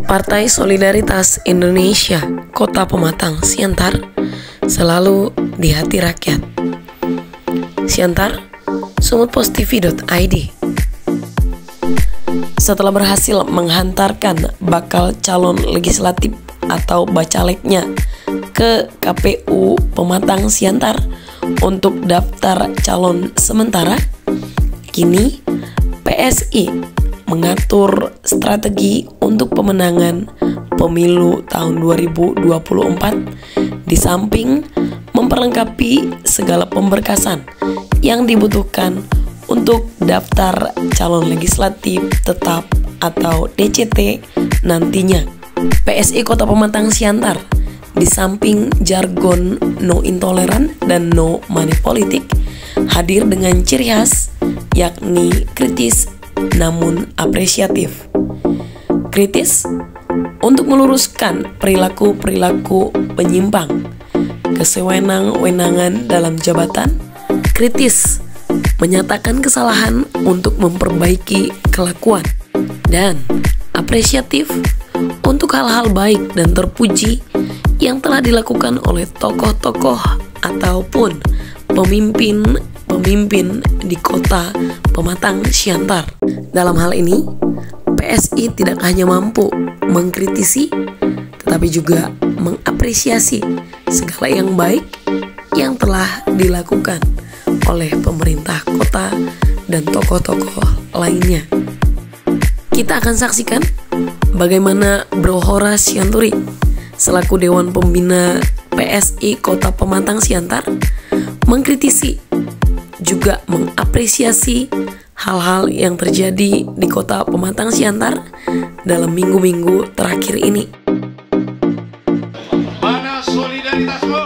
Partai Solidaritas Indonesia Kota Pematang Siantar selalu di hati rakyat. Siantar, sumutpostv.id. Setelah berhasil menghantarkan bakal calon legislatif atau bacaleknya ke KPU Pematang Siantar untuk daftar calon sementara, kini PSI mengatur strategi untuk pemenangan pemilu tahun 2024 di samping memperlengkapi segala pemberkasan yang dibutuhkan untuk daftar calon legislatif tetap atau DCT nantinya. PSI Kota Pematang Siantar di samping jargon no intoleran dan no money politik hadir dengan ciri khas yakni kritis namun apresiatif. Kritis untuk meluruskan perilaku-perilaku penyimpang, kesewenang-wenangan dalam jabatan. Kritis menyatakan kesalahan untuk memperbaiki kelakuan. Dan apresiatif untuk hal-hal baik dan terpuji yang telah dilakukan oleh tokoh-tokoh ataupun pemimpin di Kota Pematang Siantar. Dalam hal ini, PSI tidak hanya mampu mengkritisi, tetapi juga mengapresiasi segala yang baik yang telah dilakukan oleh pemerintah kota dan tokoh-tokoh lainnya. Kita akan saksikan bagaimana Bro Horas Sianturi selaku Dewan Pembina PSI Kota Pematang Siantar mengkritisi juga mengapresiasi hal-hal yang terjadi di Kota Pematang Siantar dalam minggu-minggu terakhir ini. Mana solidaritasmu?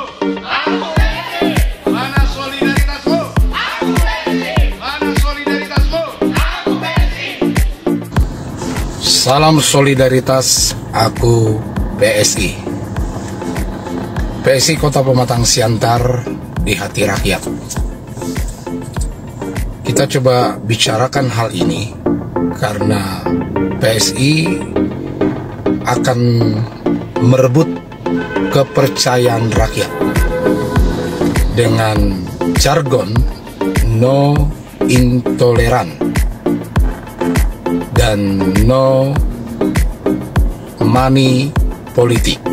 Aku PSI. Mana solidaritasmu? Aku PSI. Mana solidaritasmu? Aku PSI. Salam solidaritas, aku PSI. PSI Kota Pematang Siantar di hati rakyat. Kita coba bicarakan hal ini karena PSI akan merebut kepercayaan rakyat dengan jargon no intoleran dan no money politik.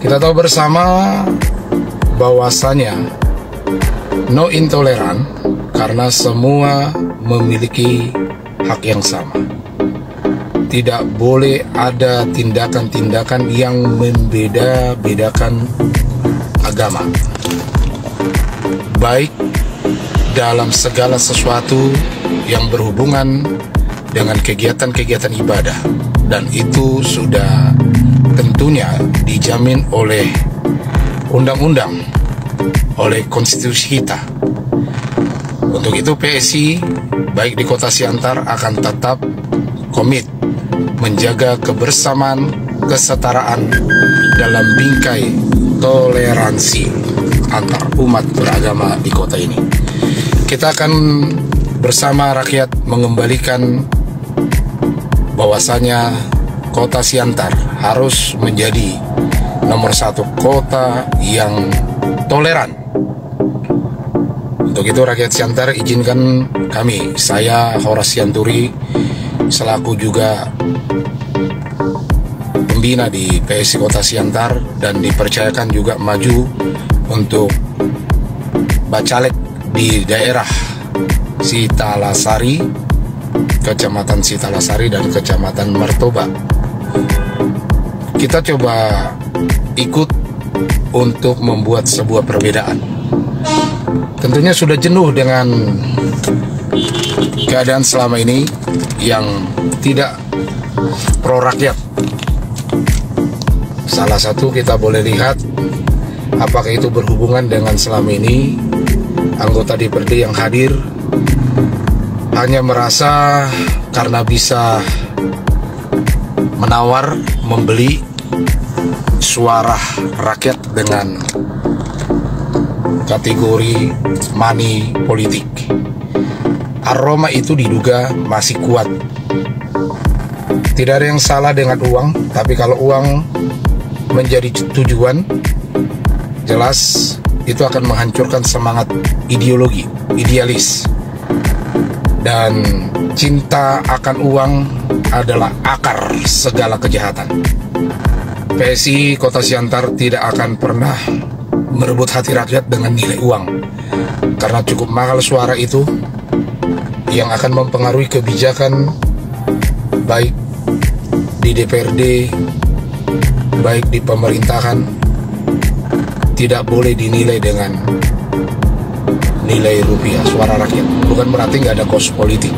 Kita tahu bersama bahwasanya no intoleran karena semua memiliki hak yang sama. Tidak boleh ada tindakan-tindakan yang membeda-bedakan agama, baik dalam segala sesuatu yang berhubungan dengan kegiatan-kegiatan ibadah, dan itu sudah tentunya dijamin oleh undang-undang, oleh konstitusi kita. Untuk itu PSI baik di Kota Siantar akan tetap komit menjaga kebersamaan, kesetaraan dalam bingkai toleransi antar umat beragama di kota ini. Kita akan bersama rakyat mengembalikan bahwasanya Kota Siantar harus menjadi nomor satu kota yang toleran. Untuk itu rakyat Siantar, izinkan kami, saya Horas Sianturi selaku juga pembina di PSI Kota Siantar dan dipercayakan juga maju untuk bacalek di daerah Sitalasari, Kecamatan Sitalasari dan Kecamatan Martoba. Kita coba ikut untuk membuat sebuah perbedaan. Tentunya sudah jenuh dengan keadaan selama ini yang tidak pro rakyat. Salah satu kita boleh lihat apakah itu berhubungan dengan selama ini anggota DPRD yang hadir hanya merasa karena bisa menawar, membeli suara rakyat dengan kategori money politik. Aroma itu diduga masih kuat Tidak ada yang salah dengan uang, tapi kalau uang menjadi tujuan, jelas itu akan menghancurkan semangat ideologi, idealis. Dan cinta akan uang adalah akar segala kejahatan. PSI Kota Siantar tidak akan pernah merebut hati rakyat dengan nilai uang, karena cukup mahal suara itu yang akan mempengaruhi kebijakan baik di DPRD, baik di pemerintahan. Tidak boleh dinilai dengan nilai rupiah, suara rakyat. Bukan berarti nggak ada kos politik,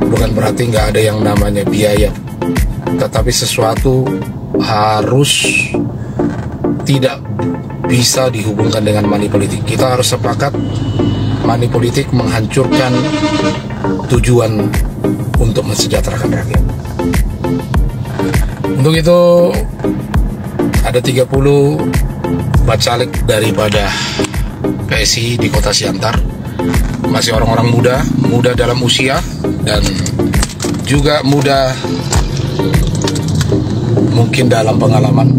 bukan berarti nggak ada yang namanya biaya, tetapi sesuatu harus tidak bisa dihubungkan dengan money politik. Kita harus sepakat money politik menghancurkan tujuan untuk mensejahterakan rakyat. Untuk itu ada 30 bacalek daripada PSI di Kota Siantar, masih orang-orang muda dalam usia dan juga muda mungkin dalam pengalaman,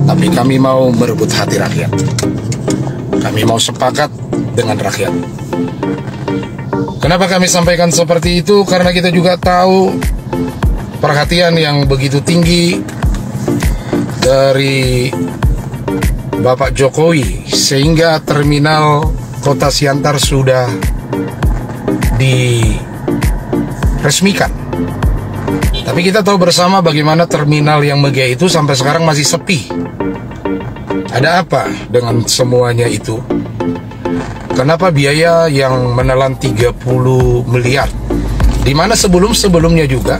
tapi kami mau merebut hati rakyat. Kami mau sepakat dengan rakyat. Kenapa kami sampaikan seperti itu? Karena kita juga tahu perhatian yang begitu tinggi dari Bapak Jokowi, sehingga terminal Kota Siantar sudah diresmikan. Tapi kita tahu bersama bagaimana terminal yang megah itu sampai sekarang masih sepi. Ada apa dengan semuanya itu? Kenapa biaya yang menelan 30 miliar? Di mana sebelum-sebelumnya juga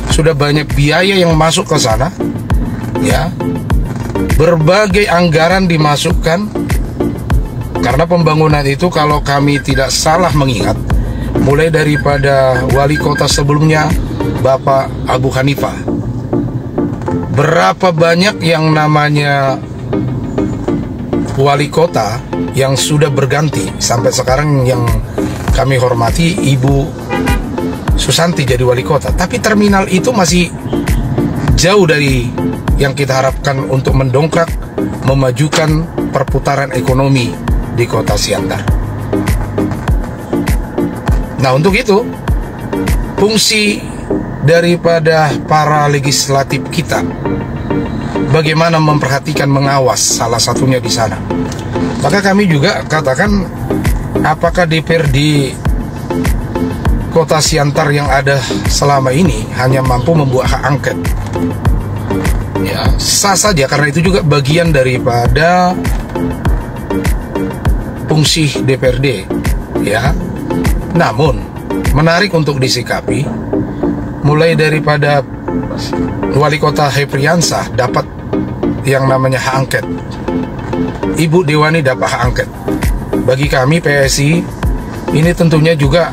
sudah banyak biaya yang masuk ke sana, ya. Berbagai anggaran dimasukkan, karena pembangunan itu kalau kami tidak salah mengingat, mulai daripada wali kota sebelumnya Bapak Abu Hanifah, berapa banyak yang namanya wali kota yang sudah berganti sampai sekarang. Yang kami hormati Ibu Susanti jadi wali kota, tapi terminal itu masih jauh dari yang kita harapkan untuk mendongkrak, memajukan perputaran ekonomi di Kota Siantar. Nah, untuk itu fungsi daripada para legislatif kita bagaimana memperhatikan, mengawas, salah satunya di sana. Maka kami juga katakan, apakah DPRD Kota Siantar yang ada selama ini hanya mampu membuat hak angket? Ya, sah saja, karena itu juga bagian daripada fungsi DPRD, ya. Namun menarik untuk disikapi, mulai daripada wali kota Hepriansah dapat yang namanya hak angket, Ibu Dewani dapat hak angket. Bagi kami PSI, ini tentunya juga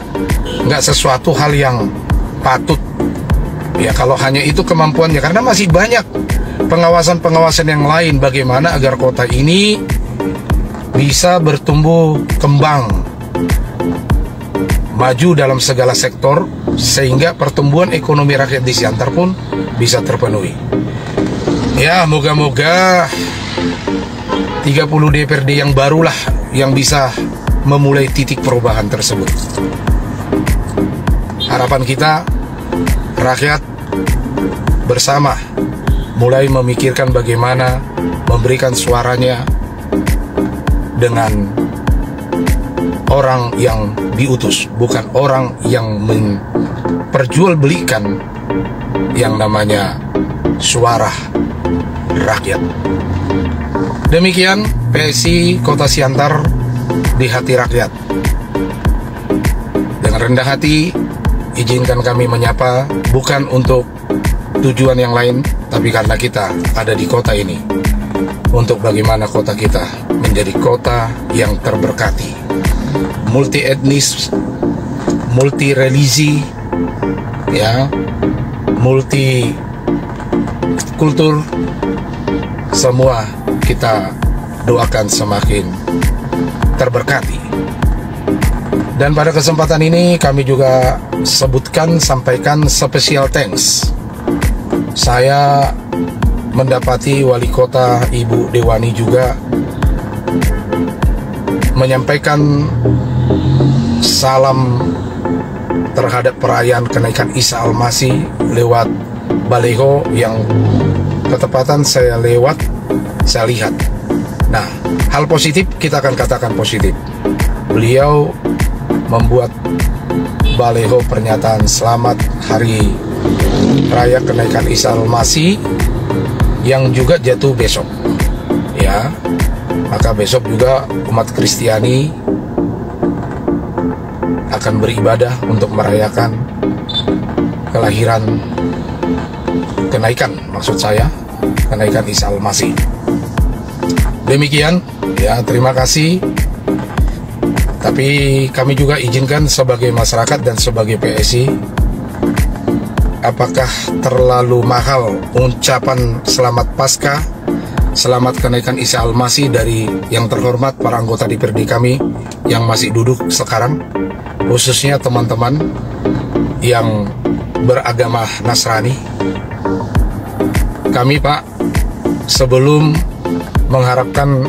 nggak sesuatu hal yang patut, ya, kalau hanya itu kemampuannya, karena masih banyak pengawasan-pengawasan yang lain bagaimana agar kota ini bisa bertumbuh kembang, maju dalam segala sektor, sehingga pertumbuhan ekonomi rakyat di Siantar pun bisa terpenuhi. Ya, moga-moga 30 DPRD yang barulah yang bisa memulai titik perubahan tersebut. Harapan kita, rakyat bersama mulai memikirkan bagaimana memberikan suaranya dengan orang yang diutus, bukan orang yang memperjualbelikan yang namanya suara rakyat. Demikian PSI Kota Siantar di hati rakyat. Dengan rendah hati, izinkan kami menyapa, bukan untuk tujuan yang lain, tapi karena kita ada di kota ini, untuk bagaimana kota kita menjadi kota yang terberkati, multi etnis, multi religi, ya, multi kultur, semua kita doakan semakin terberkati. Dan pada kesempatan ini kami juga sampaikan special thanks. Saya mendapati Wali Kota Ibu Dewani juga menyampaikan salam terhadap perayaan kenaikan Isa Al-Masih lewat baliho yang ketepatan saya lihat. Nah, hal positif kita akan katakan positif. Beliau membuat baliho pernyataan selamat hari raya kenaikan Isa Al-Masih yang juga jatuh besok. Ya, maka besok juga umat Kristiani akan beribadah untuk merayakan kenaikan Isa Al-Masih. Demikian, ya, terima kasih. Tapi kami juga izinkan sebagai masyarakat dan sebagai PSI, apakah terlalu mahal ucapan selamat Paskah, selamat kenaikan Isa Al-Masih dari yang terhormat para anggota DPRD kami yang masih duduk sekarang, khususnya teman-teman yang beragama Nasrani? Kami, Pak, sebelum mengharapkan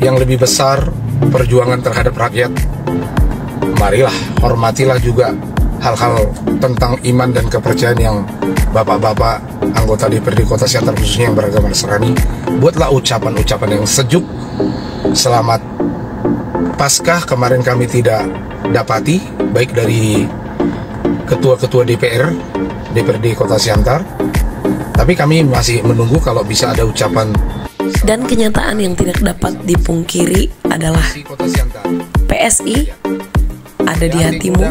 yang lebih besar perjuangan terhadap rakyat, marilah hormatilah juga hal-hal tentang iman dan kepercayaan yang bapak-bapak anggota DPRD Kota Siantar khususnya yang beragama Nasrani. Buatlah ucapan-ucapan yang sejuk. Selamat Paskah kemarin kami tidak dapati, baik dari ketua-ketua DPRD Kota Siantar, tapi kami masih menunggu kalau bisa ada ucapan. Dan kenyataan yang tidak dapat dipungkiri adalah PSI ada di hatimu,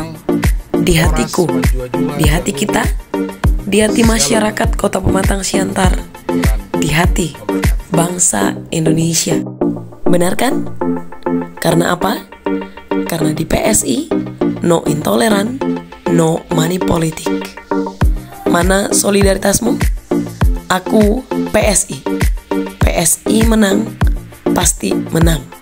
di hatiku, di hati kita, di hati masyarakat Kota Pematang Siantar, di hati bangsa Indonesia. Benar kan? Karena apa? Karena di PSI no intoleran, no money politik. Mana solidaritasmu? Aku PSI. PSI menang, pasti menang.